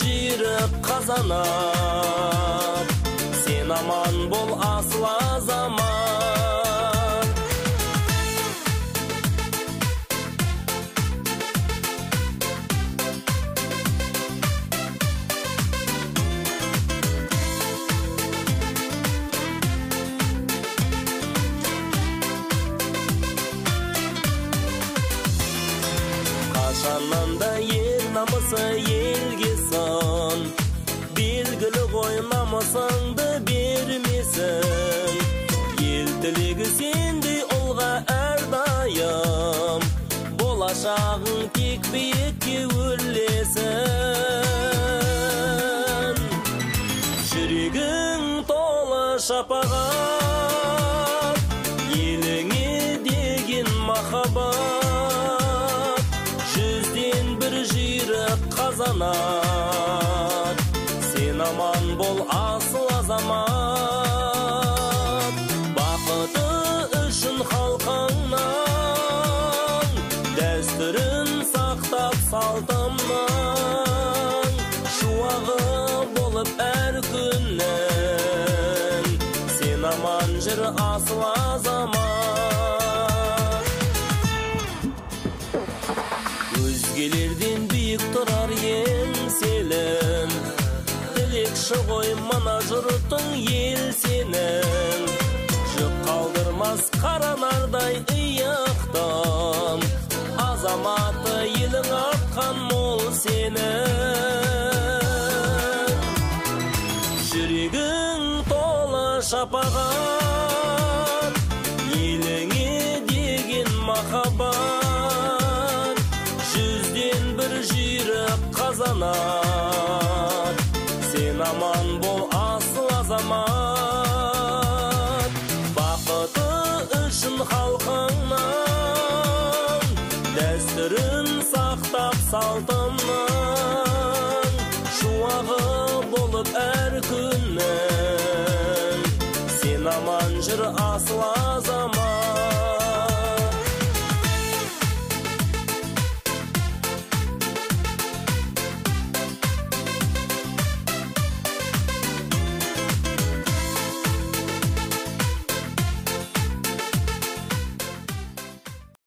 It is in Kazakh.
жүйрік қазанат, сен аман бол асыл азамат. Қашаннан да ер намысы елге сын, белгілі ғой намысыңды бермесін. Ел тілегі сендей ұлға әрдайым, болашағың тек биікке өрлесін. Жүрегің толы шапағат, еліңе деген махаббат, жүзден бір жүйрік қазанат, сен аман бол асыл азамат. Бақыты үшін халқыңнан, дәстүрін сақтап салтымның, шуағы болып әр күннің, сен аман жүр асыл азамат. Өзгелерден биік тұрар еңселін, тілекші ғой мына жұртың ел сенің. Жүк қалдырмас қаранардай иықтым, азаматы елің артқан мол сенің. Жүрегің толы шапағат, еліңе деген махаббат, жүзден бір жүйрік қазанат, сен аман бол асыл азамат. Бақыты үшін халқыңнан, дәстүрін сақтап салтымның, шуағы болып әр күннің, сен аман жүр асыл